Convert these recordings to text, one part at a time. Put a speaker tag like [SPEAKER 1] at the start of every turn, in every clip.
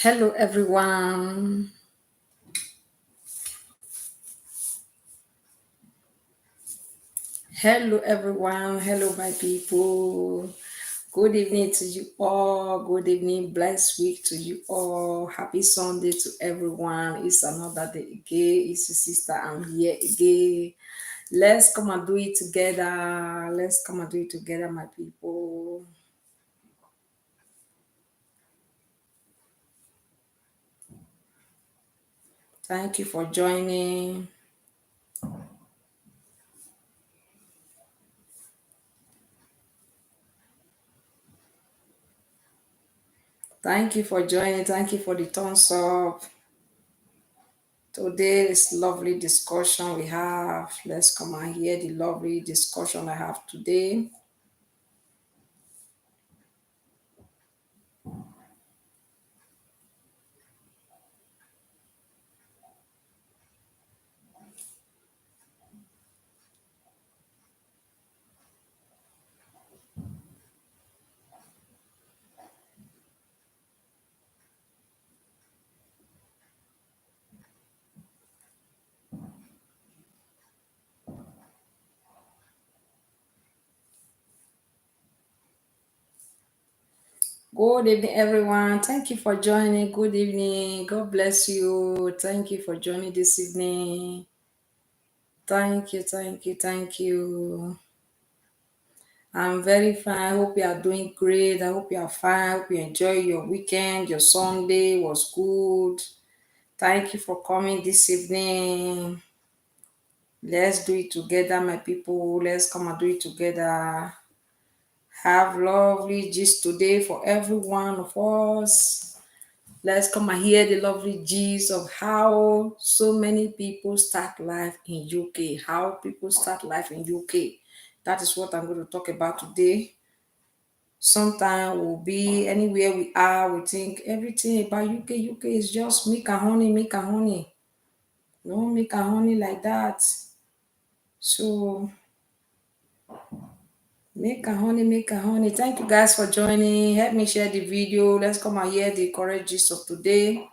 [SPEAKER 1] Hello, everyone. Hello, everyone. Hello, my people. Good evening to you all. Good evening. Blessed week to you all. Happy Sunday to everyone. It's another day again. It's your sister. I'm here again. Let's come and do it together. Let's come and do it together, my people. Thank you for joining. Thank you for joining. Thank you for the thumbs up. Today is lovely discussion we have. Let's come and hear the lovely discussion I have today. Good evening, everyone. Thank you for joining. Good evening. God bless you. Thank you for joining this evening. Thank you, thank you, thank you. I'm very fine. I hope you are doing great. I hope you are fine. I hope you enjoy your weekend. Your Sunday was good. Thank you for coming this evening. Let's do it together, my people. Let's come and do it together. Have lovely gist today for every one of us. Let's come and hear the lovely gist of how so many people start life in UK. How people start life in UK. That is what I'm going to talk about today. Sometimes we'll be anywhere we are, we think everything about UK. UK is just milk and honey, milk and honey. No milk and honey like that. So make a honey, make a honey. Thank you guys for joining. Help me share the video. Let's come and hear the correct gist of today.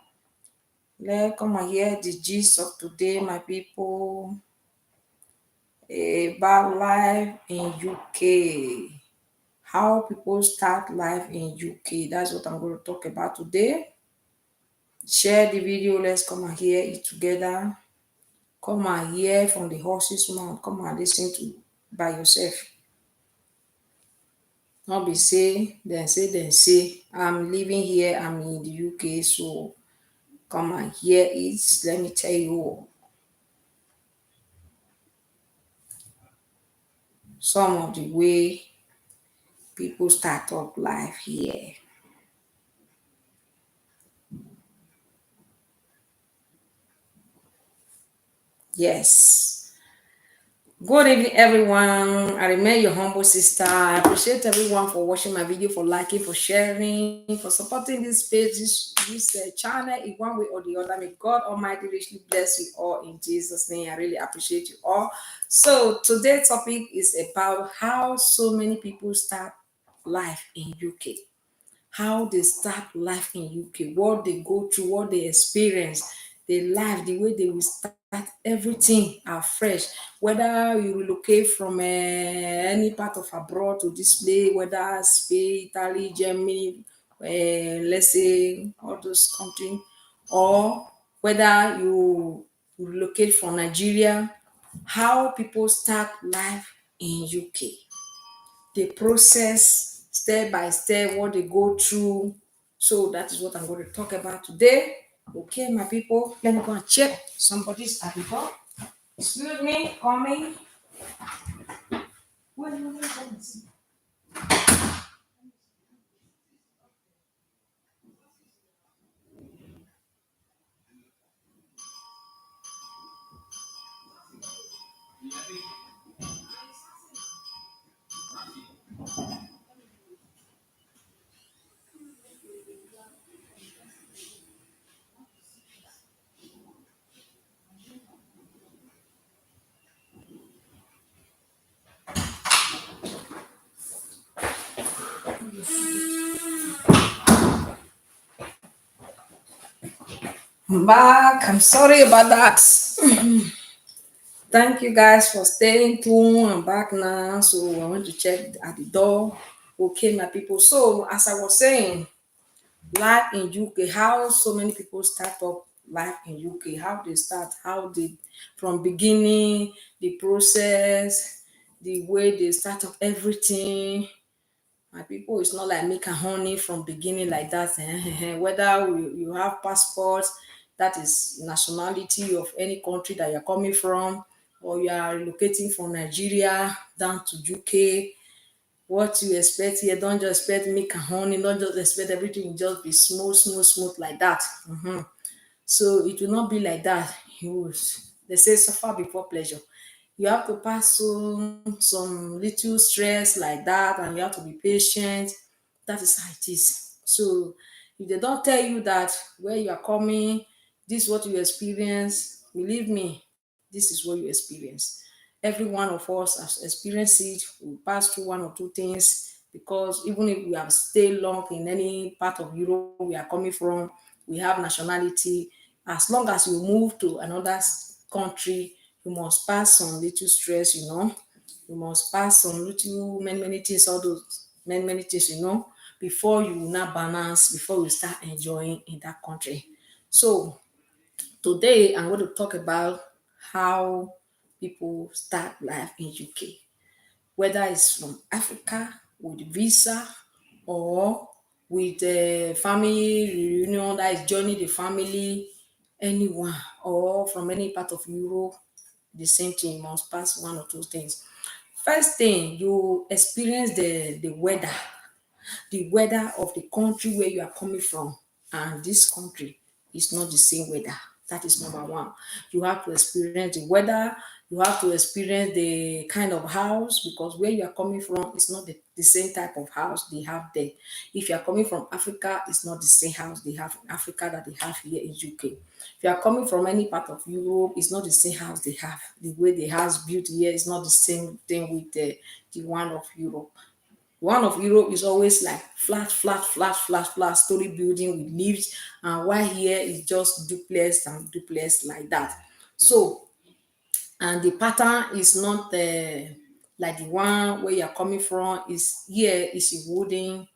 [SPEAKER 1] Let's come and hear the gist of today, my people. About life in UK. How people start life in UK. That's what I'm going to talk about today. Share the video. Let's come and hear it together. Come and hear from the horse's mouth. Come and listen to by yourself. Not be say, then say, I'm living here, I'm in the UK, so come and hear it. Let me tell you some of the way people start up life here. Yes. Good evening, everyone. I remain your humble sister. I appreciate everyone for watching my video, for liking, for sharing, for supporting this page, this channel in one way or the other. May God Almighty richly bless you all in Jesus' name. I really appreciate you all. So today's topic is about how so many people start life in UK. How they start life in UK, what they go through, what they experience, the life, the way they will start everything afresh. Whether you relocate from any part of abroad to this place, whether Spain, Italy, Germany, let's say all those countries, or whether you relocate from Nigeria, how people start life in UK, the process step by step, what they go through. So that is what I'm going to talk about today. Okay, my people, let me go and check. Somebody's at the door. Excuse me, coming. What do you want? I'm back. I'm sorry about that. Thank you guys for staying tuned. I'm back now. So I want to check at the door. Okay, my people. So as I was saying, life in UK, how so many people start up life in UK, how they start, how they from beginning, the process, the way they start up everything. My people, it's not like make a honey from beginning like that. Whether you have passport, that is nationality of any country that you're coming from, or you are relocating from Nigeria down to UK, what you expect here, don't just expect make a honey, don't just expect everything will just be smooth, smooth, smooth like that. So it will not be like that. They say suffer before pleasure. You have to pass some little stress like that, and you have to be patient. That is how it is. So if they don't tell you that where you are coming, this is what you experience, believe me, this is what you experience. Every one of us has experienced it. We pass through one or two things because even if we have stayed long in any part of Europe we are coming from, we have nationality. As long as you move to another country, you must pass some little stress, you must pass some little many things, all those many things, before you now balance, before you start enjoying in that country. So today I'm going to talk about how people start life in UK, whether it's from Africa with visa or with a family reunion, that is joining the family, anyone, or from any part of Europe, the same thing, you must pass one or two things. First thing, you experience the weather of the country where you are coming from, and this country is not the same weather. That is number one. You have to experience the weather, you have to experience the kind of house, because where you are coming from is not the same type of house they have there. If you are coming from Africa, it's not the same house they have in Africa that they have here in UK. If you are coming from any part of Europe, it's not the same house they have. The way the house built here is not the same thing with the one of Europe. One of Europe is always like flat, flat, flat, flat, flat story building with leaves, and while here is just duplex and duplex like that. So, and the pattern is not like the one where you're coming from. Is here is a wooden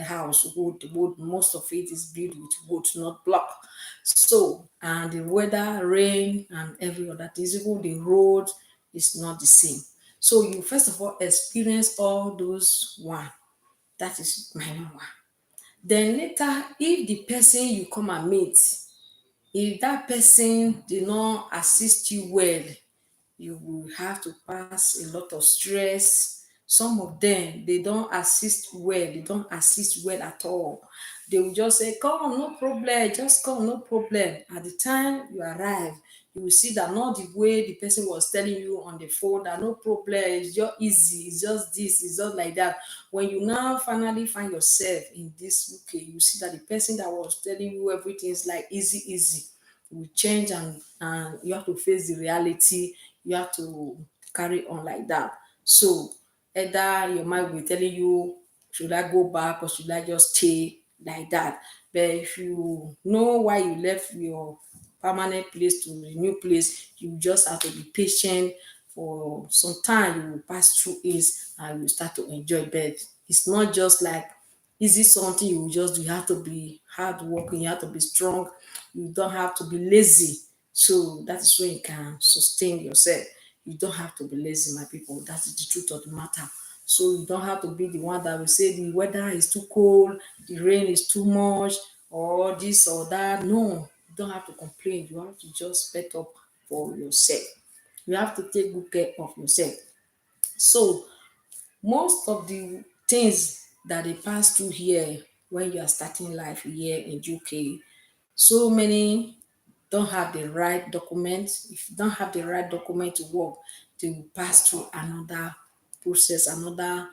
[SPEAKER 1] house, wood. Most of it is built with wood, not block. So, and the weather, rain, and every other things, even the road is not the same. So you first of all experience all those one. That is minor one. Then later, if the person you come and meet, if that person did not assist you well, you will have to pass a lot of stress. Some of them, they don't assist well, they don't assist well at all. They will just say, come, no problem, just come, no problem. At the time you arrive, you will see that not the way the person was telling you on the phone, that no problem, it's just easy, it's just this, it's just like that. When you now finally find yourself in this UK, you see that the person that was telling you everything is like easy, easy, will change, and you have to face the reality. You have to carry on like that. So either your mind will be telling you, should I go back or should I just stay like that? But if you know why you left your permanent place to the new place, you just have to be patient. For some time you will pass through it and you start to enjoy. But it's not just like easy something you will just do. You have to be hardworking, you have to be strong, you don't have to be lazy. So that is when you can sustain yourself. You don't have to be lazy, my people. That is the truth of the matter. So you don't have to be the one that will say the weather is too cold, the rain is too much, or this or that. No, you don't have to complain. You have to just set up for yourself. You have to take good care of yourself. So most of the things that they pass through here when you are starting life here in UK, so many don't have the right documents. If you don't have the right document to work, they will pass through another process, another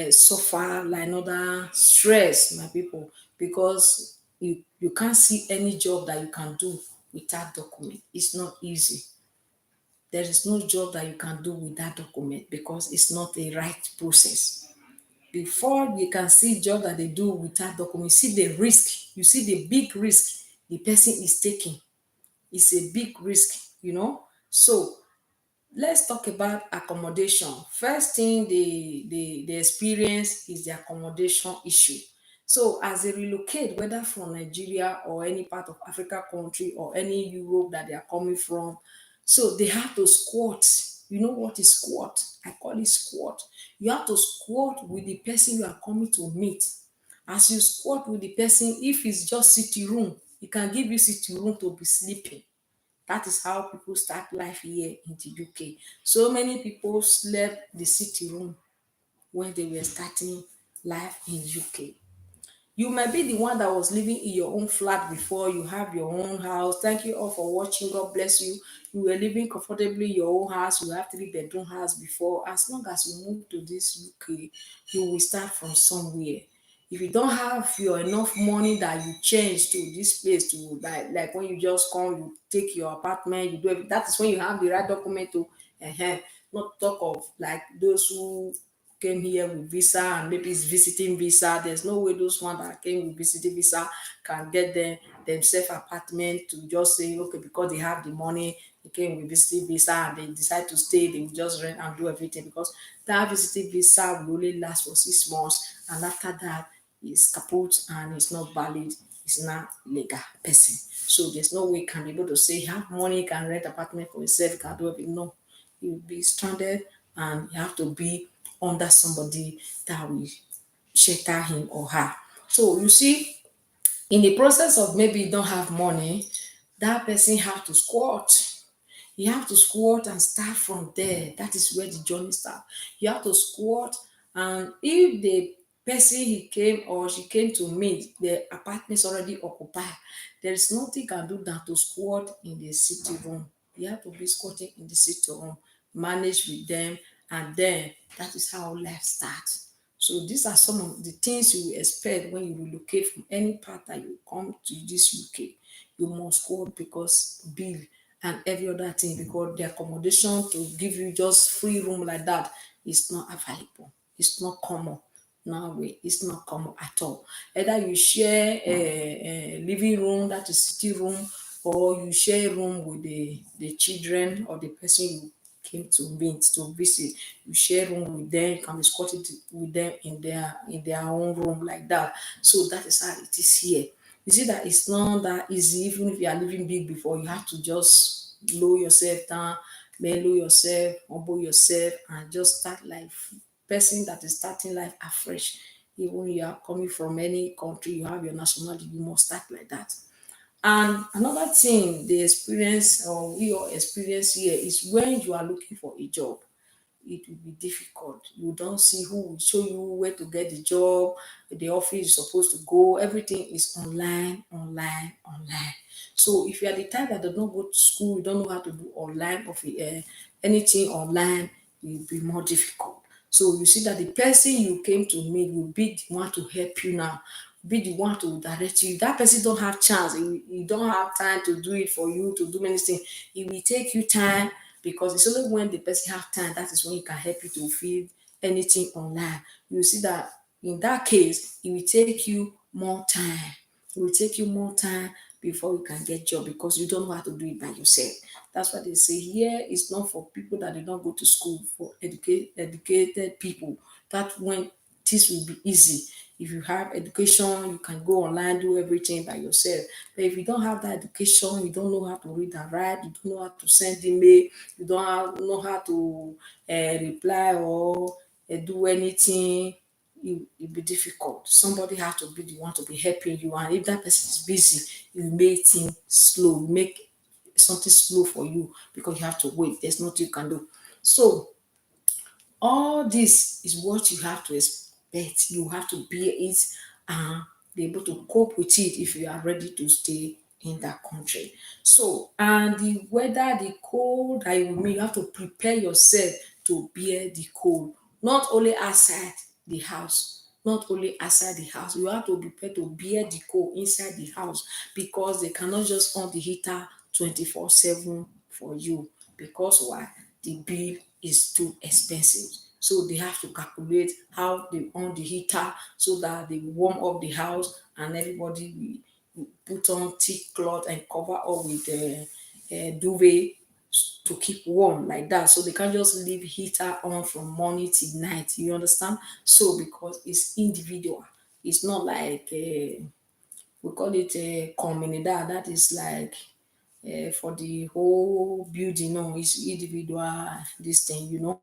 [SPEAKER 1] suffer, like another stress, my people, because you can't see any job that you can do without document. It's not easy. There is no job that you can do with that document because it's not a right process. Before you can see job that they do without document, you see the risk, you see the big risk the person is taking. It's a big risk, So let's talk about accommodation. First thing they experience is the accommodation issue. So as they relocate, whether from Nigeria or any part of Africa country or any Europe that they are coming from, so they have to squat. You know what is squat? I call it squat. You have to squat with the person you are coming to meet. As you squat with the person, if it's just sitting room, he can give you sitting room to be sleeping. That is how people start life here in the UK. So many people slept the city room when they were starting life in UK. You might be the one that was living in your own flat before. You have your own house. Thank you all for watching. God bless you. You were living comfortably in your own house. You have 3-bedroom house before. As long as you move to this UK, you will start from somewhere. If you don't have your enough money that you change to this place, to like when you just come, you take your apartment, you do everything. That is when you have the right document to not talk of like those who came here with visa and maybe it's visiting visa. There's no way those ones that came with visiting visa can get themselves apartment to just say, okay, because they have the money, they came with visiting visa and they decide to stay, they will just rent and do everything, because that visiting visa will only last for 6 months, and after that it's kaput and it's not valid, it's not legal person. So there's no way you can be able to say you have money, you can rent apartment for yourself, you can do everything. No, you'll be stranded and you have to be under somebody that will shelter him or her. So you see, in the process of maybe you don't have money, that person have to squat. You have to squat and start from there. That is where the journey starts. You have to squat, and if the person he came or she came to meet, the apartment is already occupied, there is nothing you can do than to squat in the sitting room. You have to be squatting in the sitting room, manage with them, and then that is how life starts. So these are some of the things you will expect when you relocate from any part that you come to this UK. You must squat because bill and every other thing, because the accommodation to give you just free room like that is not available. It's not common. No way, it's not common at all. Either you share a living room, that is sitting room, or you share room with the children or the person you came to meet to visit. You share room with them, you can be squatted with them in their own room like that. So that is how it is here. You see that it's not that easy. Even if you are living big before, you have to just lower yourself down, mellow yourself, humble yourself, and just start life. Person that is starting life afresh. Even you are coming from any country, you have your nationality, you must start like that. And another thing they experience or we all experience here is when you are looking for a job, it will be difficult. You don't see who will show you where to get the job, the office you're supposed to go. Everything is online, online, online. So if you are the type that does not go to school, you don't know how to do online or anything online, it will be more difficult. So you see that the person you came to meet will be the one to help you now, be the one to direct you. If that person don't have chance, he don't have time to do it for you, to do many things. It will take you time, because it's only when the person have time that is when he can help you to fill anything online. You see that in that case, it will take you more time. It will take you more time before you can get job, because you don't know how to do it by yourself. That's why they say here it's not for people that did not go to school, for educated people. That when this will be easy. If you have education, you can go online, do everything by yourself. But if you don't have that education, you don't know how to read and write, you don't know how to send email, you don't know how to reply or do anything, it be difficult. Somebody has to be the one to be helping you, and if that person is busy, it will make things slow, make something slow for you, because you have to wait. There's nothing you can do. So all this is what you have to expect. You have to bear it and be able to cope with it if you are ready to stay in that country. So, and the weather, the cold that you will meet, you have to prepare yourself to bear the cold, not only outside the house. Not only outside the house, you have to be prepared to bear the cold inside the house, because they cannot just on the heater 24/7 for you. Because why? The bill is too expensive. So they have to calculate how they on the heater so that they warm up the house and everybody put on thick cloth and cover up with duvet to keep warm like that. So they can't just leave heater on from morning till night. You understand? So because it's individual, it's not like we call it a comunidad. That is like for the whole building. No, it's individual this thing,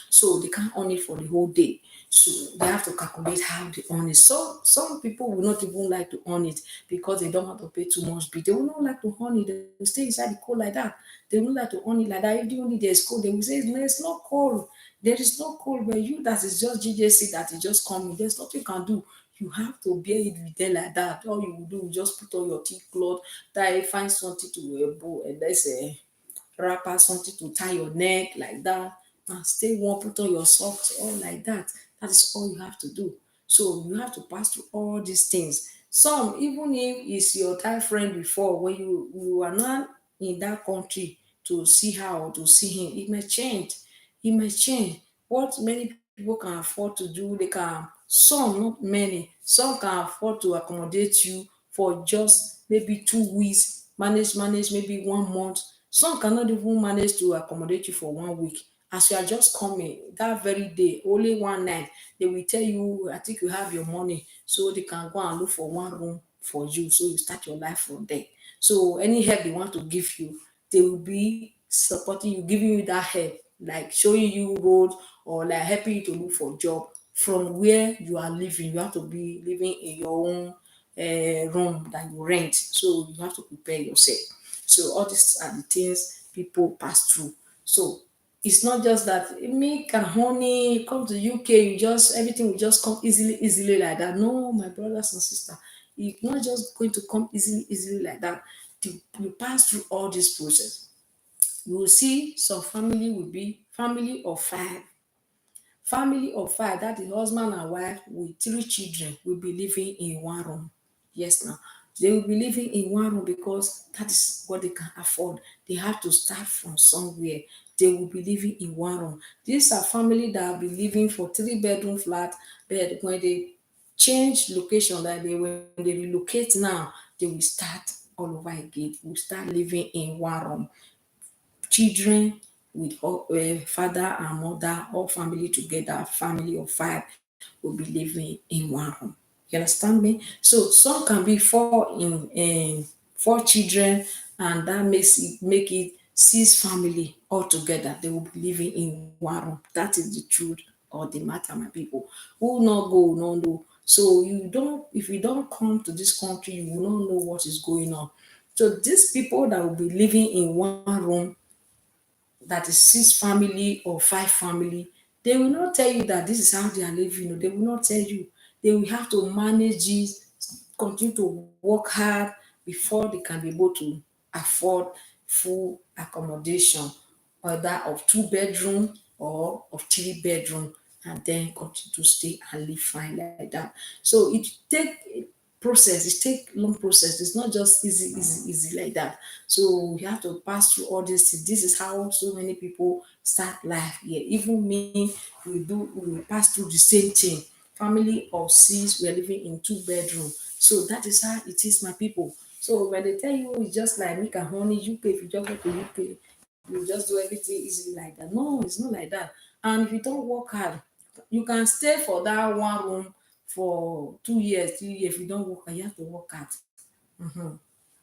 [SPEAKER 1] So they can't own it for the whole day. So they have to calculate how they own it. So some people will not even like to own it because they don't want to pay too much bill. They will not like to own it. They will stay inside the cold like that. They will not like to own it like that. If the only there's cold, they will say, no, it's not cold. There is no cold. But you that is just GJC that is just coming. There's nothing you can do. You have to bear it with them like that. All you will do is just put on your thick cloth, tie, find something to bow, and there's a wrapper, something to tie your neck like that, and stay warm, put on your socks, all like that. That is all you have to do. So you have to pass through all these things. Some, even if it's your Thai friend before, when you are not in that country to see her or to see him, it may change. It may change. What many people can afford to do, they can, some, not many, some can afford to accommodate you for just maybe 2 weeks, manage maybe 1 month. Some cannot even manage to accommodate you for 1 week. As you are just coming that very day, only one night, they will tell you, I think you have your money, so they can go and look for one room for you. So you start your life from there. So any help they want to give you, they will be supporting you, giving you that help, like showing you road or like helping you to look for job from where you are living. You have to be living in your own room that you rent. So you have to prepare yourself. So all these are the things people pass through. So it's not just that milk and honey come to UK, you just everything will just come easily like that. No, my brothers and sisters, it's not just going to come easily like that. You pass through all this process. You will see some family will be family of five. Family of five, that is husband and wife with 3 children, will be living in one room. Yes, now they will be living in one room because that is what they can afford. They have to start from somewhere. They will be living in one room. These are family that have been living for 3 bedroom flat, but when they change location, like when they relocate now, they will start all over again. Will start living in one room. Children with all, father and mother, all family together, family of five will be living in one room. You understand me? So some can be four children, and that make it 6 family all together. They will be living in one room. That is the truth or the matter, my people. Who not go, no know. So you don't, if you don't come to this country, you will not know what is going on. So these people that will be living in one room, that is 6 family or 5 family, they will not tell you that this is how they are living. They will not tell you. They will have to manage it, continue to work hard before they can be able to afford full accommodation, whether of 2 bedroom or of 3 bedroom, and then continue to stay and live fine like that. So it take process, it take long process. It's not just easy like that. So you have to pass through all this. This is how so many people start life here. Even me, we pass through the same thing. Family of 6, we are living in 2 bedroom. So that is how it is, my people. So when they tell you it's just like milk and honey, UK, if you just go to UK, you just do everything easily like that. No, it's not like that. And if you don't work hard, you can stay for that one room for 2 years, 3 years. If you don't work hard, you have to work hard.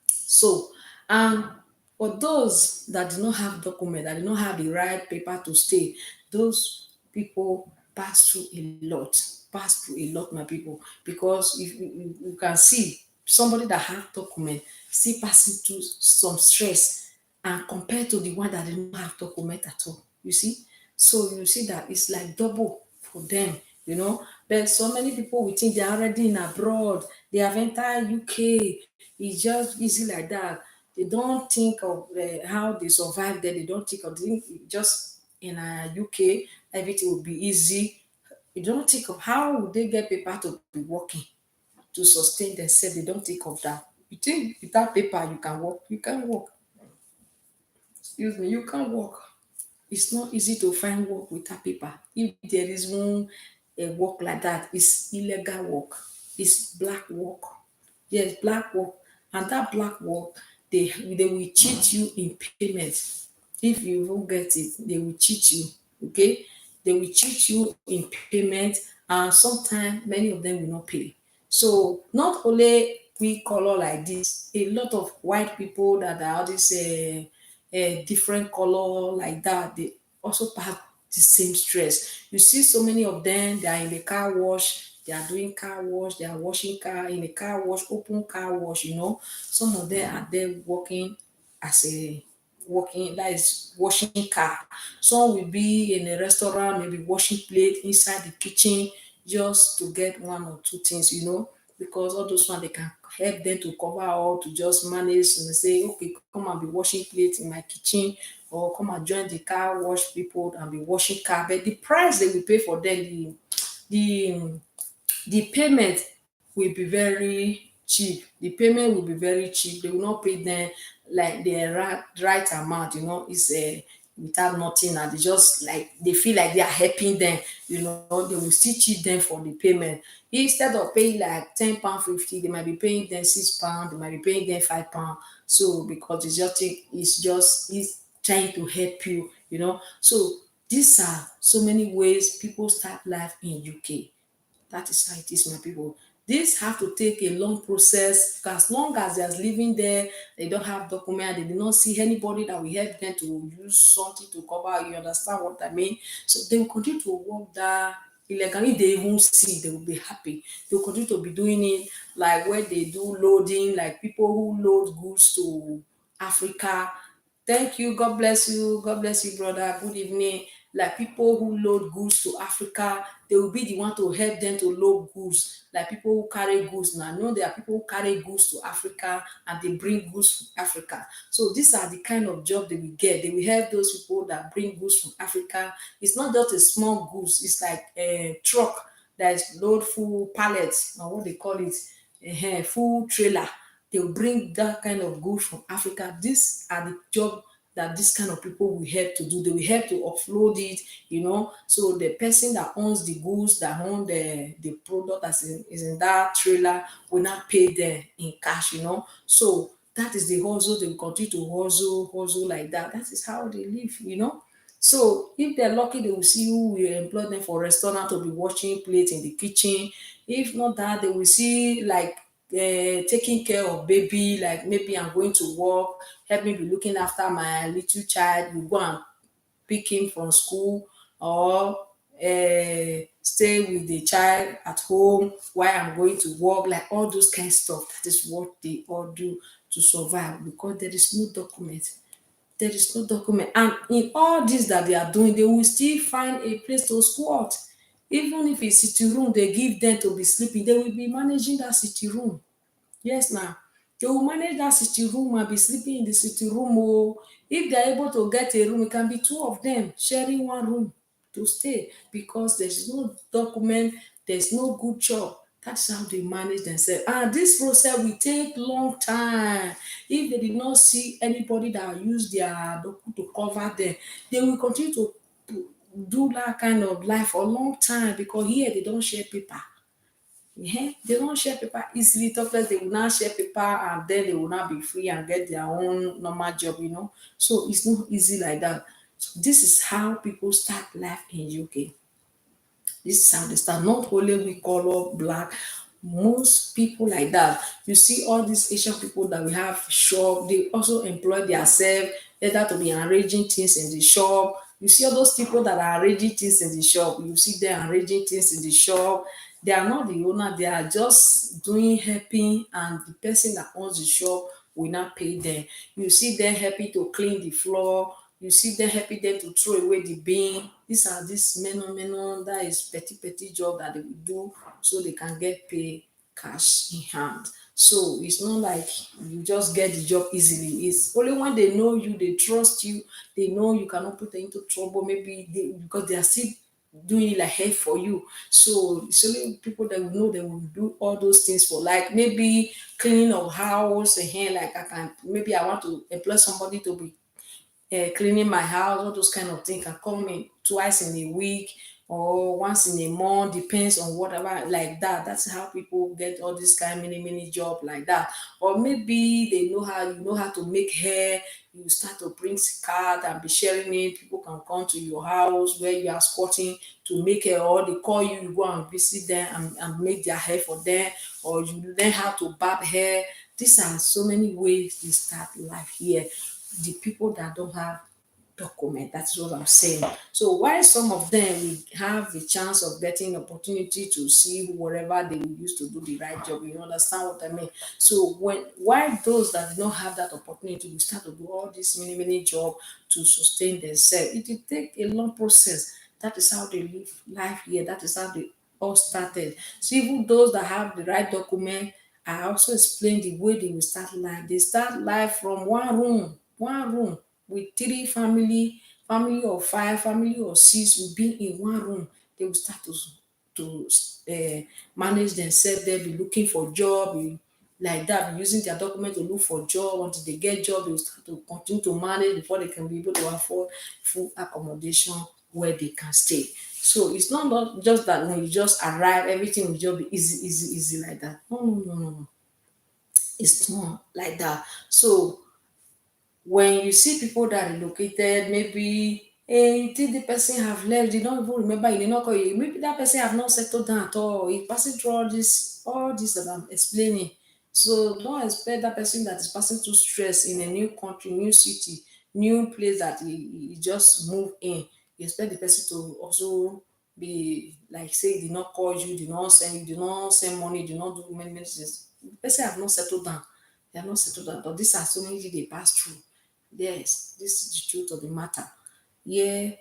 [SPEAKER 1] So, for those that do not have document, that do not have the right paper to stay, those people pass through a lot, my people. Because if you can see somebody that have document still passing through some stress, and compared to the one that did not have document at all, you see. So you see that it's like double for them. But so many people will think they're already in abroad, they have entered UK, it's just easy like that. They don't think of how they survive there. They don't think of just in UK, everything will be easy. You don't think of how would they get paper to be working to sustain themselves. They don't think of that. You think without paper you can work? You can't work. Excuse me, you can't work. It's not easy to find work without paper. If there is one work like that, it's illegal work. It's black work. Yes, black work. And that black work, they will cheat you in payment. If you won't get it, they will cheat you. Okay, they will cheat you in payment, and sometimes many of them will not pay. So not only we color like this, a lot of white people that are all this different color like that, they also have the same stress. You see so many of them, they are in the car wash, they are doing car wash, they are washing car in the car wash, open car wash, some of them are there working as a working, that is washing car. Some will be in a restaurant, maybe washing plate inside the kitchen, just to get one or two things, because all those one they can help them to cover all, to just manage and say, okay, come and be washing plates in my kitchen, or come and join the car wash people and be washing car. But the price they will pay for them, the the payment will be very cheap. The payment will be very cheap. They will not pay them like the right amount, it's without nothing, and they just like they feel like they are helping them, they will still cheat them for the payment. Instead of paying like £10, 50, they might be paying them £6, they might be paying them £5. So because it's trying to help you, So these are so many ways people start life in UK. That is how it is, my people. This have to take a long process, because as long as they are living there, they don't have document, they do not see anybody that will help them to use something to cover. You understand what I mean? So they will continue to work that illegally. If they even see, they will be happy. They will continue to be doing it, like where they do loading, like people who load goods to Africa. Thank you. God bless you. God bless you, brother. Good evening. Like people who load goods to Africa, they will be the one to help them to load goods. Like people who carry goods now. There are people who carry goods to Africa and they bring goods to Africa. So these are the kind of job they will get. They will help those people that bring goods from Africa. It's not just a small goods. It's like a truck that is load full pallets, or what they call it, a full trailer. They will bring that kind of goods from Africa. These are the job that this kind of people will help to do. They will help to offload it, So the person that owns the goods, that owns the product is in that trailer, will not pay them in cash, So that is the hustle. They will continue to hustle like that. That is how they live. So if they're lucky, they will see who will employ them for restaurant to be washing plates in the kitchen. If not that, they will see like taking care of baby, like maybe I'm going to work, help me be looking after my little child. You go and pick him from school, or stay with the child at home while I'm going to work, like all those kind of stuff. That is what they all do to survive, because there is no document. There is no document. And in all this that they are doing, they will still find a place to squat. Even if it's sitting room they give them to be sleeping, they will be managing that sitting room. Yes, now they will manage that sitting room and be sleeping in the sitting room. Oh, if they are able to get a room, it can be two of them sharing one room to stay, because there's no document, there's no good job. That's how they manage themselves. And this process will take long time. If they did not see anybody that use their document to cover them, they will continue to do that kind of life for a long time, because here they don't share paper. They don't share paper easily. Talk less, they will not share paper, and then they will not be free and get their own normal job. So it's not easy like that. So this is how people start life in UK. This is how they start. Not only we color black, most people like that. You see all these Asian people that we have shop, they also employ themselves either to be arranging things in the shop. You see all those people that are arranging things in the shop, you see them arranging things in the shop. They are not the owner, they are just doing helping, and the person that owns the shop will not pay them. You see them helping to clean the floor, you see them helping them to throw away the bin. These are this meno, that is petty job that they will do so they can get paid cash in hand. So it's not like you just get the job easily. It's only when they know you, they trust you, they know you cannot put them into trouble, maybe because they are still doing it like help for you. So it's only people that will know they will do all those things for, like maybe cleaning of house and here, like maybe I want to employ somebody to be cleaning my house, all those kind of things can come in twice in a week, or once in a month, depends on whatever, like that. That's how people get all this kind of mini job like that. Or maybe they know how, you know how to make hair, you start to print card and be sharing it. People can come to your house where you are squatting to make hair, or they call you, you go and visit them and make their hair for them, or you learn how to barb hair. These are so many ways to start life here. The people that don't have document, that's what I'm saying. So while some of them will have the chance of getting opportunity to see whatever they will use to do the right job, you understand what I mean? So when while those that do not have that opportunity will start to do all this many job to sustain themselves, it will take a long process. That is how they live life here. That is how they all started. So even those that have the right document, I also explained the way they will start life. They start life from one room with three family of five, family of six will be in one room. They will start to manage themselves. They'll be looking for job, like that, be using their document to look for job. Until they get job, they will start to continue to manage before they can be able to afford full accommodation where they can stay. So it's not just that when you just arrive, everything will just be easy like that. No. It's not like that. So when you see people that relocated, maybe you think the person have left, you don't even remember, you did not call you, maybe that person have not settled down at all. He passing through all this that I'm explaining. So don't expect that person that is passing through stress in a new country, new city, new place that he just moved in. You expect the person to also be like, say, did not call you, did not send money, did not do many things. The person have not settled down. They have not settled down. But these are so many things they pass through. Yes, this is the truth of the matter. Yeah,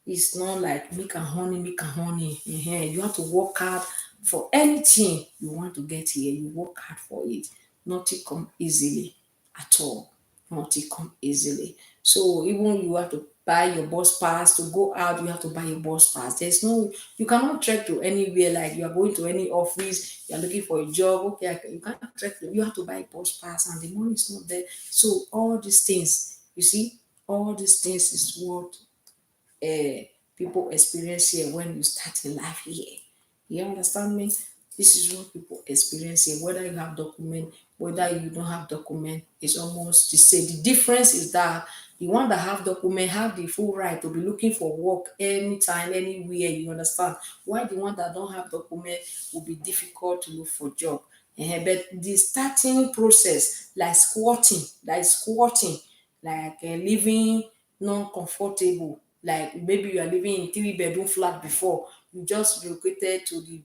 [SPEAKER 1] it's not like make and honey. You have to work hard for anything you want to get here. You work hard for it. Nothing come easily at all. Nothing come easily. So even you have to buy your bus pass to go out, you have to buy your bus pass. There's no, you cannot trek to anywhere like you are going to any office, you are looking for a job. Okay, you can't trek. You have to buy a bus pass, and the money is not there. So all these things, you see, all these things is what uh, people experience here when you start in life here. You understand me? This is what people experience here. Whether you have document, whether you don't have document, it's almost the same. The difference is that the one that have document have the full right to be looking for work anytime, anywhere. You understand? While the one that don't have document will be difficult to look for job. But the starting process, like living non-comfortable, like maybe you are living in three-bedroom flat before, you just relocated to the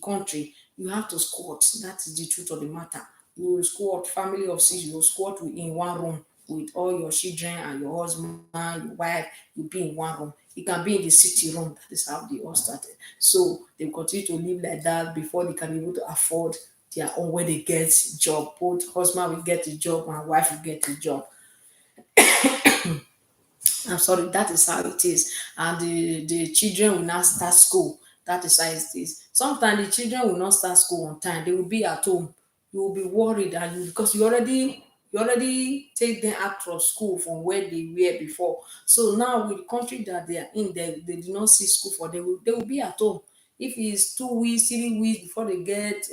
[SPEAKER 1] country, you have to squat. That is the truth of the matter. You will squat, family of six, you will squat in one room with all your children and your husband, your wife, you be in one room. You can be in the city room. That is how they all started. So they continue to live like that before they can be able to afford their own, when they get job. Both husband will get a job and wife will get a job. I'm sorry, that is how it is. And the children will not start school. That is how it is. Sometimes the children will not start school on time. They will be at home. You will be worried, and because you already take them out of school from where they were before. So now with the country that they are in, they do not see school for them. They will be at home. If it's 2 weeks, 3 weeks before they get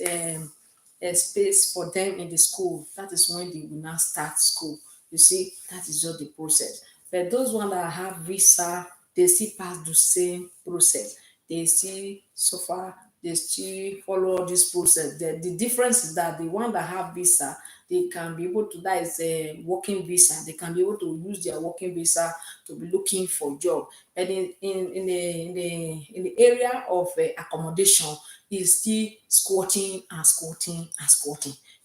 [SPEAKER 1] a space for them in the school, that is when they will now start school. You see, that is just the process. But those ones that have visa, they still pass the same process. They still suffer, they still follow all this process. The difference is that the one that have visa, they can be able to, that is a working visa, they can be able to use their working visa to be looking for job. And in the area of accommodation, is still squatting.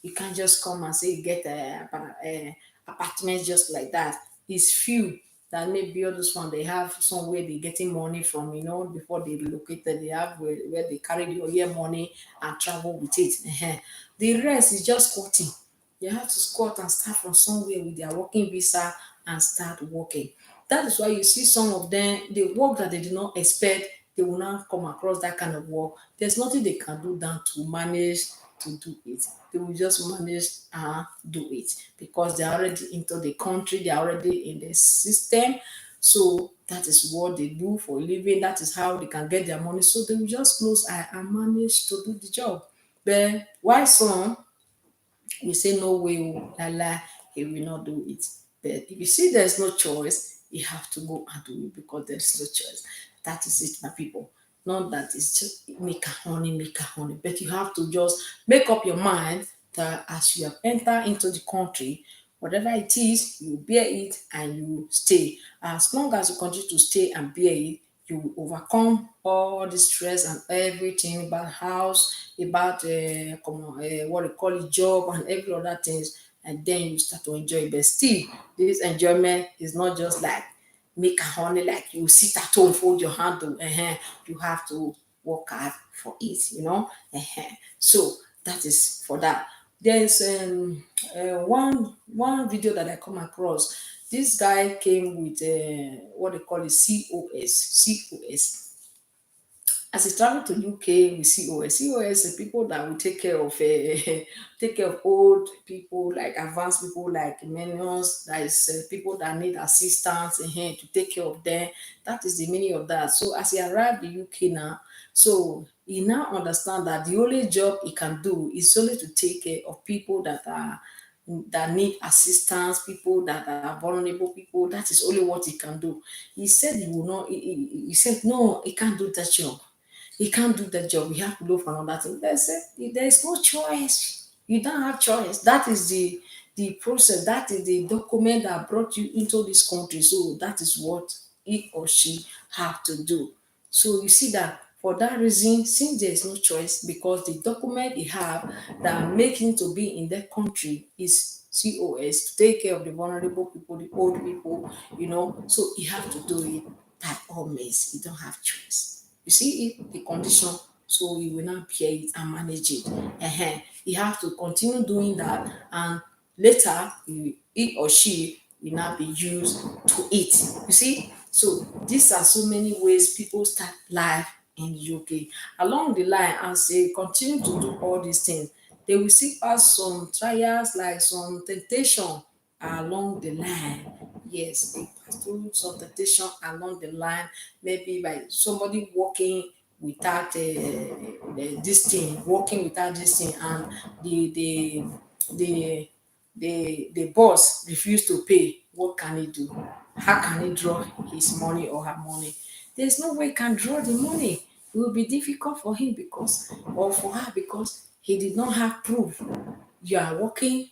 [SPEAKER 1] You can't just come and say you get a apartment just like that. It's few that maybe all those one they have somewhere they getting money from, before they relocated. They have where they carry your year money and travel with it. The rest is just squatting. They have to squat and start from somewhere with their working visa and start working. That is why you see some of them, the work that they did not expect, they will now come across that kind of work. There's nothing they can do than to manage to do it. They will just manage and do it because they're already into the country, they're already in the system. So that is what they do for a living. That is how they can get their money. So they will just close eye and manage to do the job. But why some we say no way, oh, la la, he will not do it. But if you see there's no choice, you have to go and do it because there's no choice. That is it, my people. Not that it's just make a honey. But you have to just make up your mind that as you have entered into the country, whatever it is, you bear it and you stay. As long as you continue to stay and bear it, you will overcome all the stress and everything about house, about what they call it, job and every other things, and then you start to enjoy it. But still, this enjoyment is not just like make a honey, like you sit at home, fold your hand to, you have to work hard for it, So that is for that. There's one video that I come across. This guy came with what they call it, COS. As he traveled to UK with COS are people that will take care of take care of old people, like advanced people, like millennials. That is people that need assistance to take care of them. That is the meaning of that. So as he arrived in UK now, so he now understand that the only job he can do is only to take care of people that need assistance, people that are vulnerable people. That is only what he can do. He said he will not. He said no, he can't do that job. He can't do the job. We have to look for another thing. There is no choice. You don't have choice. That is the process. That is the document that brought you into this country. So that is what he or she have to do. So you see that for that reason, since there is no choice, because the document he have that make him to be in that country is COS, to take care of the vulnerable people, the old people, so he have to do it by all means. He don't have choice. You see it, the condition, so he will not bear it and manage it. He have to continue doing that, and later he or she will not be used to it. You see, so these are so many ways people start life in the UK. Along the line, as they continue to do all these things, they will see pass some trials, like some temptation along the line. Yes, they pass through some temptation along the line, maybe by somebody walking without this thing, walking without this thing, and the the the boss refuse to pay. What can he do? How can he draw his money or her money? There's no way he can draw the money. It will be difficult for him because, or for her, because he did not have proof. You are working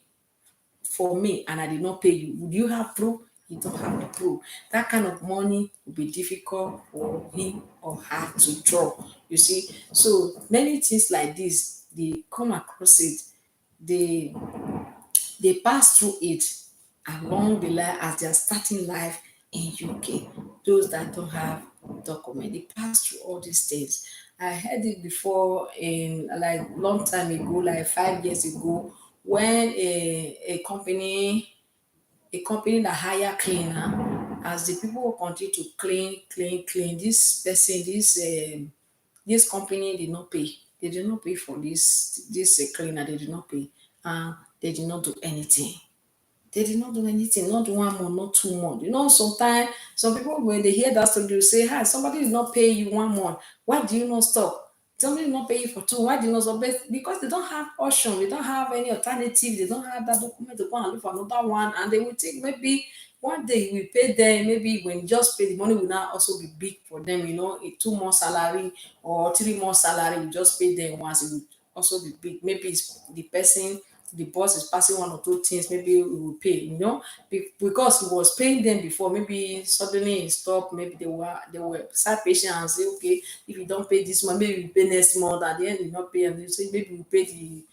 [SPEAKER 1] for me and I did not pay you. Would you have proof? You don't have the proof. That kind of money will be difficult for him or her to draw. You see, so many things like this, they come across it, they they pass through it along the line as they are starting life in UK. Those that don't have document, they pass through all these things. I heard it before in like long time ago, like 5 years ago, when a company that hire cleaner, as the people will continue to clean, this person, this company did not pay. They did not pay for this cleaner. They did not pay, and they did not do anything. They did not do anything, not 1 month, not 2 months. Sometimes some people, when they hear that story, they will say, "Hi, somebody did not pay you 1 month. Why do you not stop? Somebody did not pay you for 2. Why do you not stop?" But because they don't have option, they don't have any alternative, they don't have that document to go and look for another one, and they will take maybe one day we pay them. Maybe when you just pay, the money will now also be big for them. A 2 month salary or 3 month salary, we just pay them once. It will also be big. Maybe it's the boss is passing one or two things, maybe we will pay, because he was paying them before. Maybe suddenly he stopped. Maybe they were start patient and say, okay, if you don't pay this month, maybe we pay next month. At the end, you not pay, and they say maybe we pay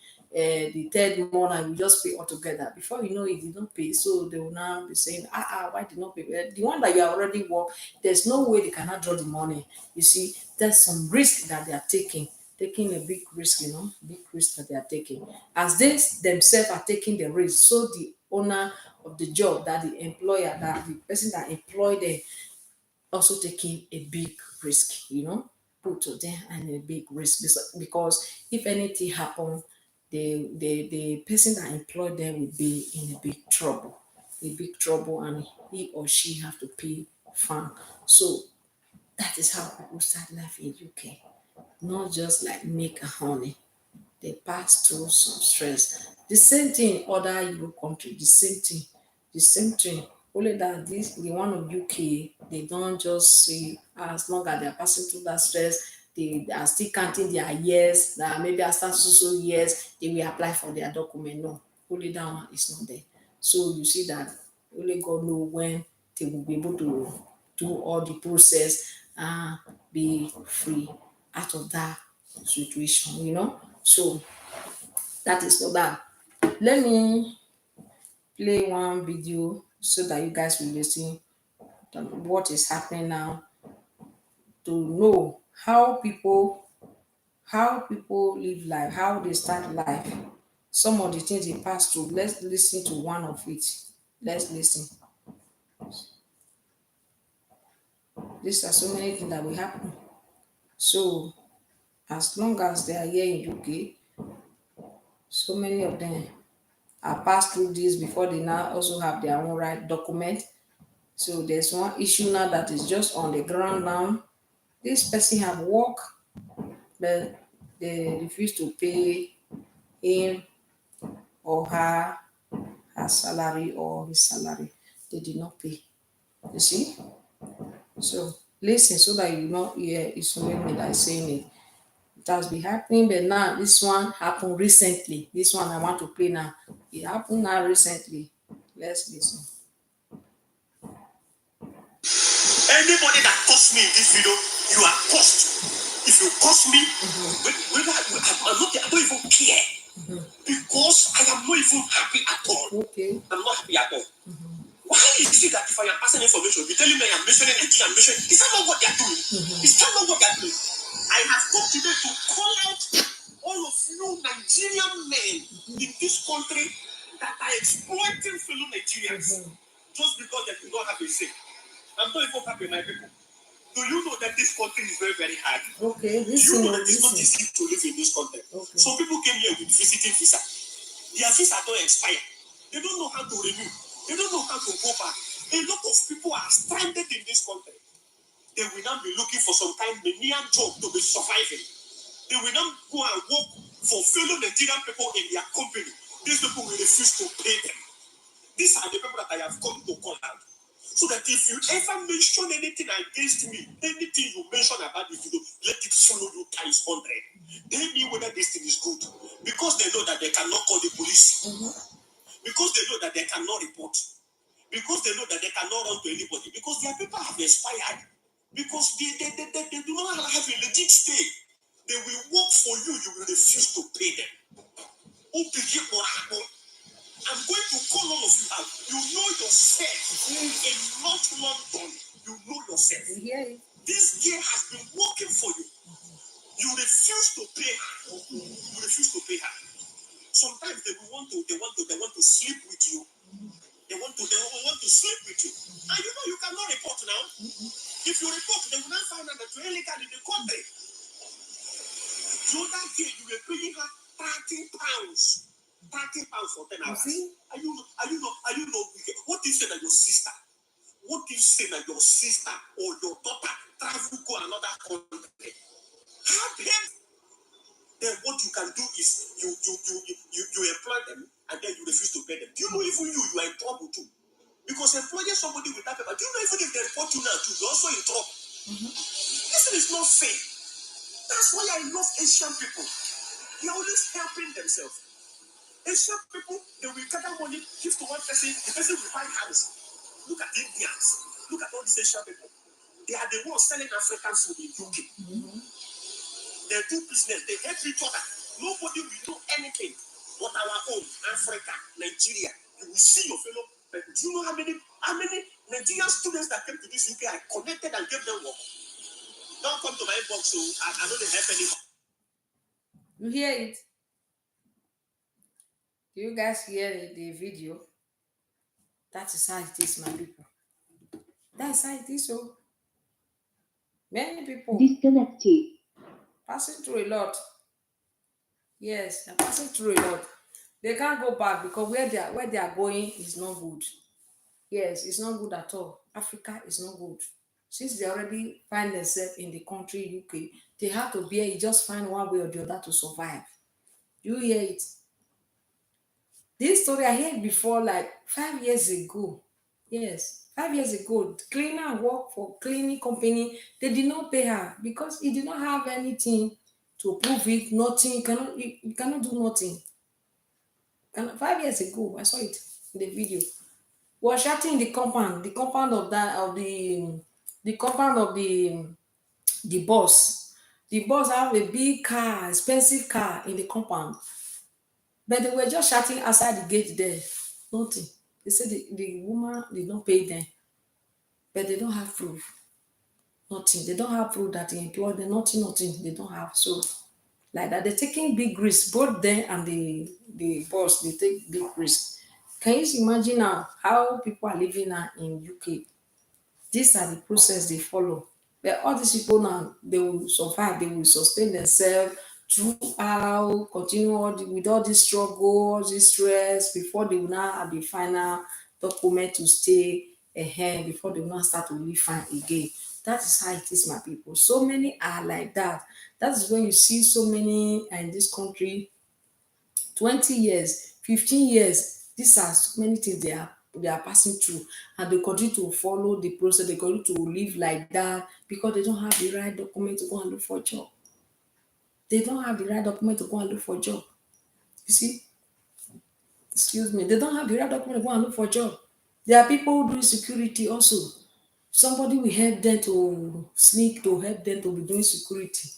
[SPEAKER 1] the third month and we just pay all together. Before you know it, did not pay. So they will now be saying, why did not pay? Well, the one that you have already worked, there's no way they cannot draw the money. You see, there's some risk that they are taking a big risk, big risk that they are taking. As they themselves are taking the risk, so the owner of the job, that the employer, that the person that employed them, also taking a big risk, put to them and a big risk, because if anything happen, the person that employed them will be in a big trouble, and he or she have to pay farm. So that is how people start life in UK. Not just like make a honey. They pass through some stress. The same thing in other Europe countries, the same thing. The same thing. Only that this the one of UK, they don't just see as long as they are passing through that stress, they are still counting their years, that maybe after so years, they will apply for their document. No, only that one is not there. So you see that only God know when they will be able to do all the process and be free out of that situation. So that is for that. Let me play one video so that you guys will listen to what is happening now, to know how people live life, how they start life, some of the things they pass through. Let's listen to one of it. Let's listen. These are so many things that will happen. So as long as they are here in UK, so many of them are passed through this before they now also have their own right document. So there's one issue now that is just on the ground now. This person have work, but they refuse to pay him or her salary or his salary. They did not pay. You see? So listen so that you know yeah, it's only me that is saying it. It has been happening, but now this one happened recently. This one I want to play now. It happened now recently. Let's listen.
[SPEAKER 2] Anybody that cursed me in this video, you are cursed. If you curse me, I don't even care. Because I am not even happy at all.
[SPEAKER 1] Okay.
[SPEAKER 2] I'm not happy at all. Why is it that if I am passing information, you telling me I am mentioning Nigeria, is that not what they are doing? Is that not what they are doing? I have come today to call out all of you Nigerian men in this country that are exploiting fellow Nigerians just because they do not have a say. I'm not even happy, my people. Do you know that this country is very, very hard?
[SPEAKER 1] Okay,
[SPEAKER 2] Do you know that it's not easy to live in this country?
[SPEAKER 1] Okay.
[SPEAKER 2] Some people came here with visiting visa. Their visa don't expire. They don't know how to renew. They don't know how to go back. A lot of people are stranded in this country. They will not be looking for some kind of menial job to be surviving. They will not go and work for fellow Nigerian people in their company. These people will refuse to pay them. These are the people that I have come to call out. So that if you ever mention anything against me, anything you mention about this video, let it follow you times 100. They know whether this thing is good. Because they know that they cannot call the police. Because they know that they cannot report. Because they know that they cannot run to anybody. Because their people have expired. Because they do not have a legit stay. They will work for you, you will refuse to pay them. I'm going to call all of you out. You know yourself. In North London, you know yourself. This girl has been working for you. You refuse to pay her. You refuse to pay her. Sometimes they want to sleep with you. They want to sleep with you. And you know you cannot report now. If you report, they will not find out that you're illegal in the country. So that day you were paying her £30. £30 for 10 hours. Are you not what if say that your sister? What if say that your sister or your daughter travel to another country? How them? Then what you can do is you employ them and then you refuse to pay them. Do you know even you are in trouble too? Because employing somebody with that paper, do you know even if they report you now too, you're also in trouble. This is not fair. That's why I love Asian people. They're always helping themselves. Asian people, they will gather money, give to one person, the person will buy house. Look at Indians. Look at all these Asian people. They are the ones selling African food in UK. They do business. They help each other. Nobody will know anything but our own Africa, Nigeria. You will see your fellow. But do you know how many Nigerian students that came to this UK I connected and gave them work? Don't come to my inbox, so I know they help anyone.
[SPEAKER 1] You hear it? Do you guys hear the video? That is how it is, my people. That's how it is. So many people
[SPEAKER 3] Disconnected.
[SPEAKER 1] passing through a lot. Yes, they're passing through a lot. They can't go back because where they are going is not good. Yes, it's not good at all. Africa is not good. Since they already find themselves in the country UK, they have to bear it, just find one way or the other to survive. You hear it? This story I heard before, like 5 years ago. Yes, 5 years ago, cleaner work for cleaning company. They did not pay her because he did not have anything to prove it. Nothing. You cannot do nothing. 5 years ago, I saw it in the video. Was shouting in the compound of that of the compound of the boss. The boss have a big car, expensive car in the compound. But they were just shouting outside the gate there. Nothing. They said the woman did not pay them. But they don't have proof. Nothing. They don't have proof that they employed them. Nothing. They don't have. So like that, they're taking big risks. Both them and the boss, they take big risks. Can you imagine now how people are living now in UK? These are the process they follow. But all these people now, they will survive, they will sustain themselves throughout, continue with all this struggle, all this stress, before they will now have the final document to stay ahead, before they will now start to live fine again. That is how it is, my people. So many are like that. That is when you see so many in this country 20 years, 15 years, these are so many things they are passing through, and they continue to follow the process, they continue to live like that because they don't have the right document to go and look for a job. They don't have the right document to go and look for a job. You see, excuse me, they don't have the right document to go and look for a job. There are people who do security also. Somebody will help them to sneak, to help them to be doing security.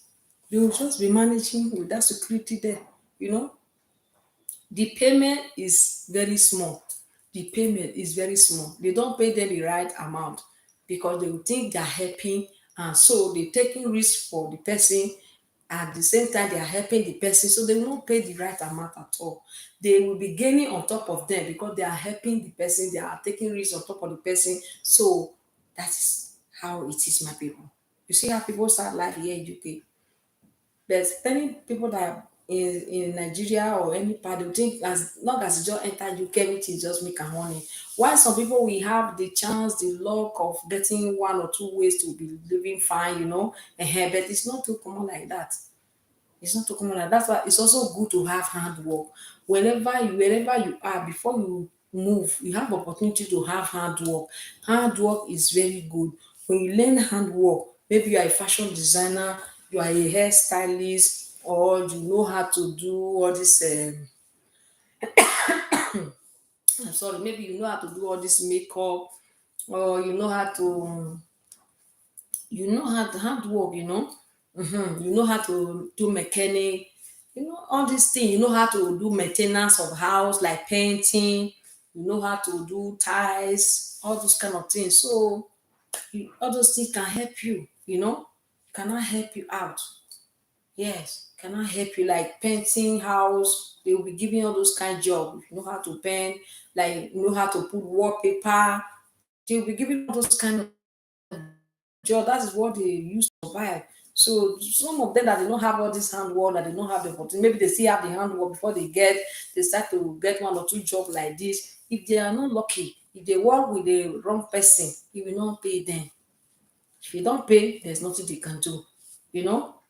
[SPEAKER 1] They will just be managing with that security there, you know. The payment is very small. The payment is very small. They don't pay them the right amount because they will think they are helping, and so they're taking risk for the person. At the same time, they are helping the person, so they will not pay the right amount at all. They will be gaining on top of them because they are helping the person, they are taking risk on top of the person. So that is how it is, my people. You see how people start life here in UK. There's many people that are in Nigeria or any part, they think as long as you just enter UK, everything just make a money. While some people will have the chance, the luck of getting one or two ways to be living fine, but it's not too common like that. It's not too common like that. That's why it's also good to have hard work. Wherever you are, before you move, you have opportunity to have hard work. Hard work is very good. When you learn hard work, maybe you are a fashion designer, you are a hairstylist, or you know how to do all this. I'm sorry, maybe you know how to do all this makeup, or you know how to hard work, you know how to do mechanic, all these things, you know how to do maintenance of house like painting, you know how to do ties, all those kind of things. So all those things can help you, cannot help you out. Yes, cannot help you like painting house. They will be giving all those kind of job. If you know how to paint, like you know how to put wallpaper, they will be giving all those kind of job. That is what they use to survive. So some of them that they don't have all this handwork, that they don't have the opportunity, maybe they still have the handwork before they start to get one or two jobs like this. If they are not lucky, if they work with the wrong person, he will not pay them. If you don't pay, there's nothing they can do.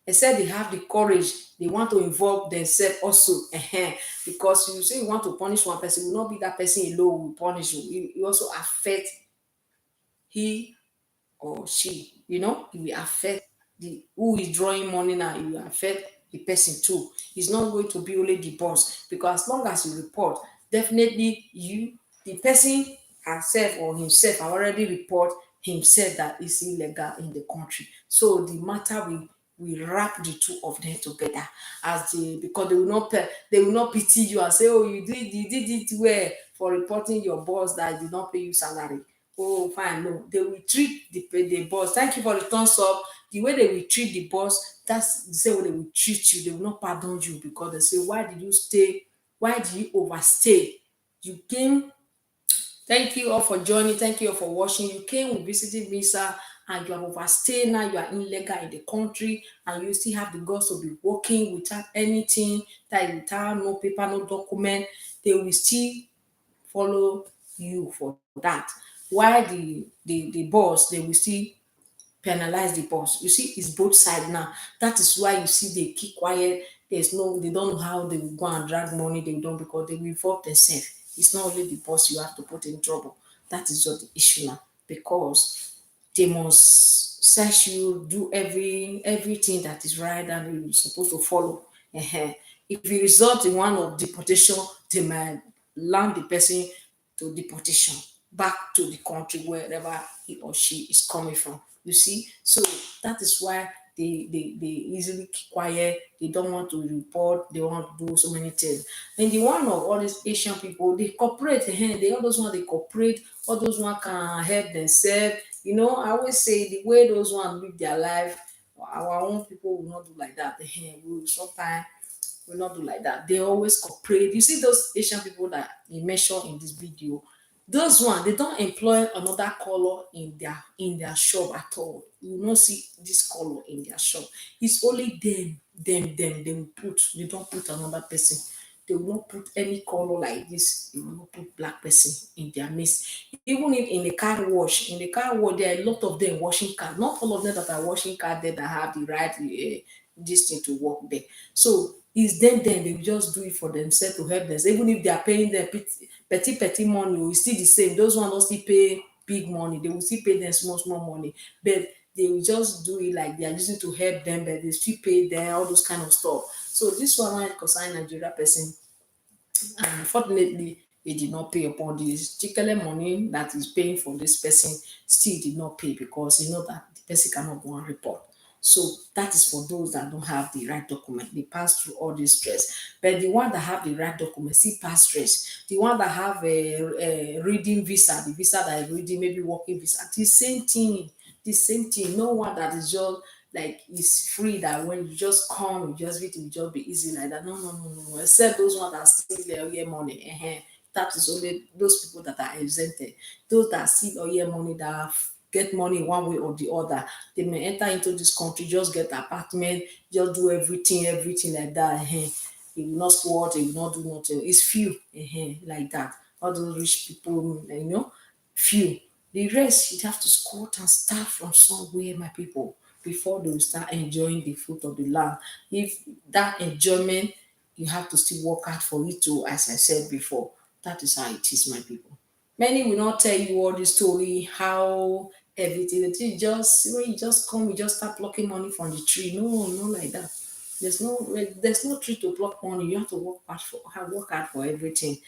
[SPEAKER 1] Except they have the courage, they want to involve themselves also. Because you say you want to punish one person, it will not be that person alone who will punish you. You also affect he or she, it will affect the who is drawing money now, it will affect the person too. It's not going to be only the boss, because as long as you report, definitely the person herself or himself have already report himself that is illegal in the country. So the matter will wrap the two of them together, because they will not pity you and say, oh, you did it well for reporting your boss that did not pay you salary. Oh, fine. No, they will treat the boss. Thank you for the thumbs up. The way they will treat the boss, that's the same way they will treat you. They will not pardon you, because they say, why did you stay? Why did you overstay? You came. Thank you all for joining. Thank you all for watching. You came with visiting visa and you have overstayed. Now you are illegal in the country, and you still have the guts to be working without anything, without no paper, no document. They will still follow you for that. Why the boss, they will still penalize the boss. You see, it's both sides now. That is why you see they keep quiet. They don't know how they will go and drag money. They don't, because they will involve themselves. It's not only the boss you have to put in trouble. That is just the issue now, because they must search you, do everything that is right and you're supposed to follow. If you result in one of deportation, they might land the person to deportation back to the country wherever he or she is coming from. You see, so that is why they easily keep quiet. They don't want to report. They want to do so many things. And the one of all these Asian people, they cooperate. They all those one they cooperate. All those one can help themselves. You know, I always say the way those one live their life, our own people will not do like that. We will sometimes will not do like that. They always cooperate. You see those Asian people that you mentioned in this video, those one they don't employ another color in their shop at all. You will not see this color in their shop. It's only them they will put. They don't put another person. They will not put any color like this. They will not put black person in their midst. Even if in the car wash, there are a lot of them washing car. Not all of them that are washing car there that have the right this thing to work there. So it's them, they will just do it for themselves to help them. Even if they are paying them petty money, it's still the same. Those ones don't still pay big money, they will still pay them small money. But they will just do it like they are using to help them, but they still pay them all those kind of stuff. So this one when concern Nigeria person, and unfortunately he did not pay upon this particular money that is paying for this person. Still did not pay because you know that the person cannot go and report. So that is for those that don't have the right document. They pass through all this stress. But the one that have the right document still pass stress. The one that have a reading visa, the visa that is reading, maybe working visa, the same thing. The same thing. No one that is just like it's free, that when you just come, you just everything will just be easy like that. No. Except those ones that still there get money. That is only those people that are exempted. Those that still owe money, that get money one way or the other. They may enter into this country, just get apartment, just do everything like that. They will not squat, they will not do nothing. It's few like that. All those rich people, few. The rest, you have to squat and start from somewhere, my people, before they will start enjoying the fruit of the land. If that enjoyment, you have to still work hard for it too, as I said before. That is how it is, my people. Many will not tell you all the story, how everything. The thing just when you just come, you just start plucking money from the tree. No, not like that. There's no tree to pluck money. You have to work hard for everything.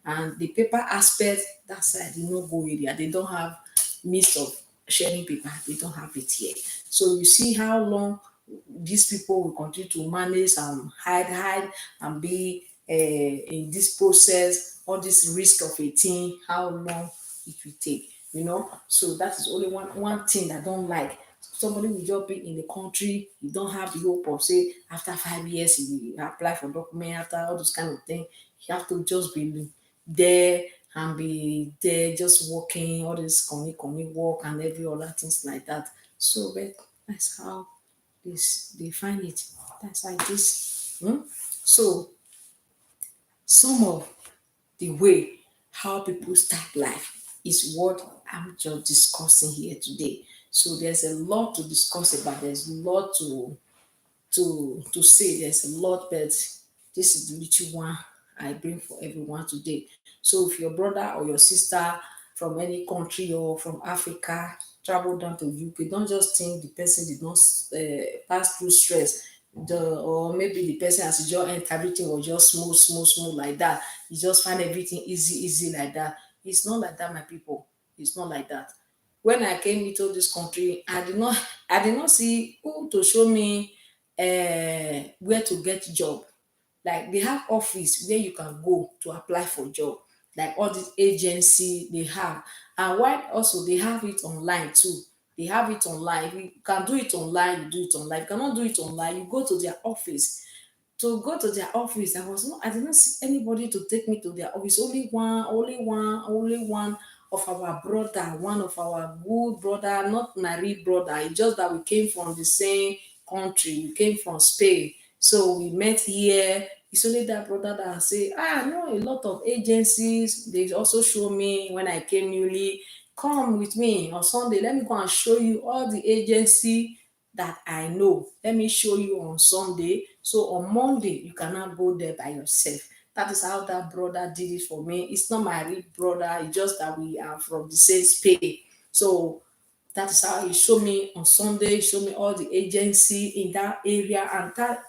[SPEAKER 1] And the paper aspect, that side, no go area. They don't have means of sharing paper. They don't have it here. So you see how long these people will continue to manage and hide and be in this process, all this risk of a thing, how long it will take, So that is only one thing I don't like. Somebody will just be in the country, you don't have the hope of say after 5 years you will apply for document, after all those kind of thing. You have to just be there and be there just working, all this conny work and every other things like that. So but that's how this they find it. That's how it is. So some of the way how people start life is what I'm just discussing here today. So there's a lot to discuss about. There's a lot to say. There's a lot, but this is the little one I bring for everyone today. So if your brother or your sister from any country or from Africa travel down to UK, don't just think the person did not pass through stress. Or maybe the person has just entered, everything was just smooth like that. You just find everything easy like that. It's not like that, my people. It's not like that. When I came into this country, I did not see who to show me where to get job. Like they have office where you can go to apply for job. Like all these agency they have. And why also they have it online too. They have it online. If you can do it online, you do it online. If you cannot do it online, you go to their office. To go to their office, I did not see anybody to take me to their office. Only one of our brother, one of our good brother, not married brother. It's just that we came from the same country. We came from Spain. So we met here It's only that brother that say, I know a lot of agencies. They also show me when I came newly, come with me on Sunday. Let me go and show you all the agency that I know. Let me show you on Sunday. So on Monday, you cannot go there by yourself. That is how that brother did it for me. It's not my real brother. It's just that we are from the same space. So that is how he showed me on Sunday. He showed me all the agency in that area, and that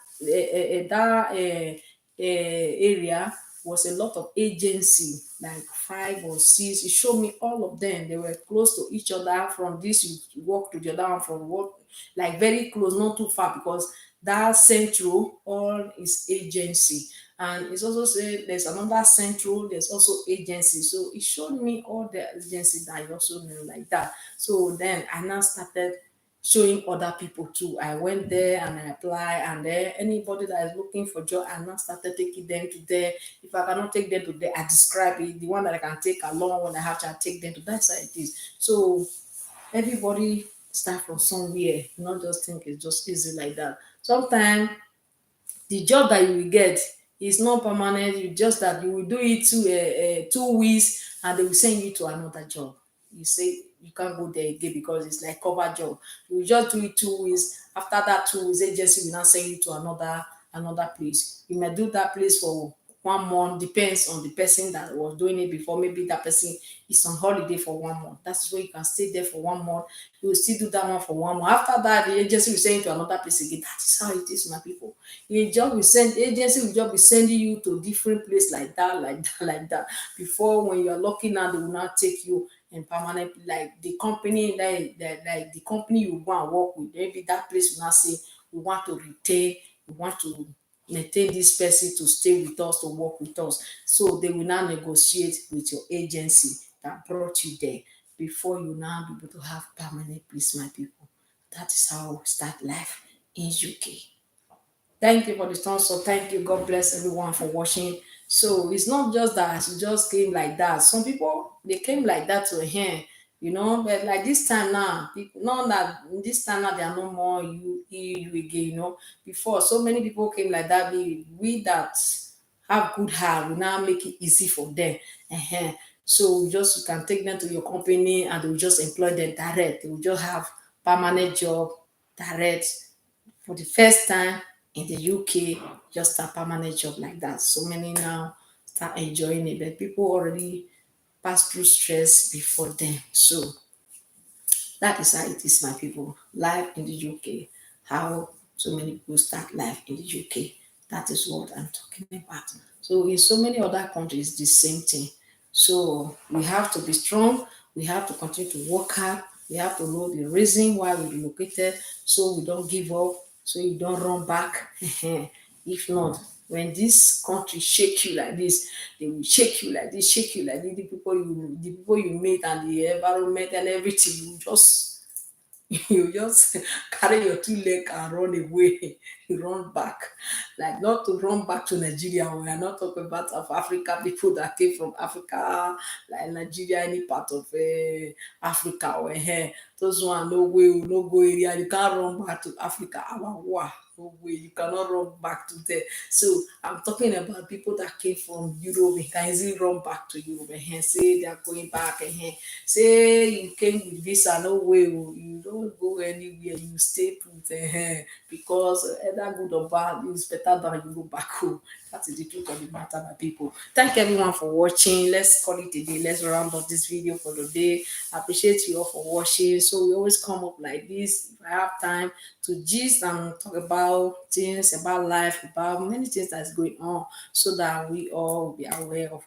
[SPEAKER 1] area was a lot of agency, like 5 or 6. He showed me all of them. They were close to each other. From this, you walk to the other one. From what, like very close, not too far, because that central all is agency. And it's also said there's another central, there's also agency. So it showed me all the agency that I also knew like that. So then I now started showing other people too. I went there and I applied, and then anybody that is looking for job, I now started taking them to there. If I cannot take them to there, I describe it. The one that I can take along when I have to, I take them to that side. It is. So everybody start from somewhere, not just think it's just easy like that. Sometimes the job that you will get is not permanent. You just that you will do it 2 weeks and they will send you to another job. You say you can't go there again because it's like cover job. You will just do it 2 weeks. After that 2 weeks, agency will not send you to another place. You might do that place for 1 month, depends on the person that was doing it before. Maybe that person is on holiday for 1 month. That's where you can stay there for 1 month. You will still do that one for 1 month. After that, the agency will send you to another place again. That is how it is, my people. Agency will just be sending you to different place like that, like that, like that. Before, when you are lucky now, they will not take you in permanent, like the company, like the company you go and work with. Maybe that place will not say, we want to retain, we want to maintain this person to stay with us, to work with us. So they will now negotiate with your agency that brought you there before you now be able to have permanent place, my people. That is how we start life in UK. Thank you for the thumbs up. Thank you. God bless everyone for watching. So it's not just that she just came like that. Some people they came like that to her, but like this time now, people know that this time now they are no more you again. Before so many people came like that. We that have good heart will now make it easy for them. So just you can take them to your company and they will just employ them direct. They will just have permanent job direct for the first time in the UK, just a permanent job like that. So many now start enjoying it, but people already pass through stress before them. So that is how it is, my people. Life in the UK, how so many people start life in the UK. That is what I'm talking about. So in so many other countries, the same thing. So we have to be strong. We have to continue to work hard. We have to know the reason why we relocated, so we don't give up, so you don't run back. If not, when this country shake you like this, they will shake you like this, shake you like this. The people you meet and the environment and everything, you just carry your 2 leg and run away. You run back, like not to run back to Nigeria. We are not talking about of Africa, people that came from Africa, like Nigeria, any part of Africa or here. Those one no way, no go area. You can't run back to Africa. Wow, no way. You cannot run back to there. So I'm talking about people that came from Europe. They can easily run back to Europe and say they are going back and say you came with visa. No way, you don't go anywhere. You stay put because either good or bad, it's better than you go back home. That is the truth of the matter, my people. Thank everyone for watching. Let's call it a day. Let's round up this video for the day. I appreciate you all for watching. So we always come up like this. If I have time to gist and talk about things, about life, about many things that's going on, so that we all will be aware of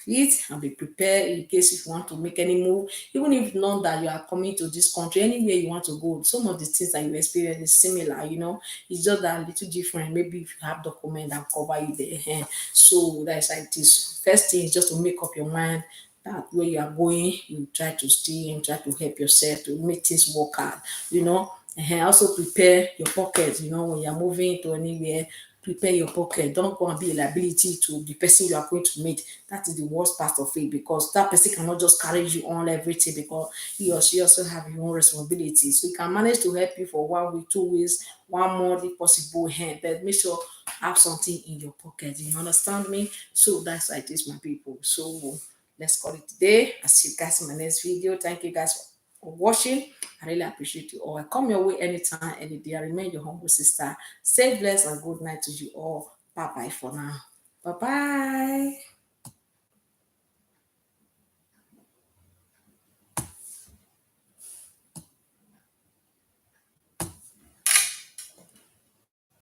[SPEAKER 1] it and be prepared in case if you want to make any move, even if not that you are coming to this country, anywhere you want to go, some of the things that you experience is similar. It's just that a little different. Maybe if you have document that cover you there. So that's like this. First thing is just to make up your mind that where you are going, you try to stay and try to help yourself to make things work hard. Also prepare your pocket, when you're moving to anywhere. prepare your pocket. Don't go and be a liability to the person you are going to meet. That is the worst part of it, because that person cannot just carry you on everything, because he or she also have your own responsibility. So he can manage to help you for 1 week, 2 weeks, 1 month if possible, but make sure have something in your pocket. You understand me? So that's why it is, my people. So let's call it today. I'll see you guys in my next video. Thank you guys for watching. I really appreciate you all. I come your way anytime, any day. I remain your humble sister. Stay blessed and good night to you all. Bye bye for now. Bye bye.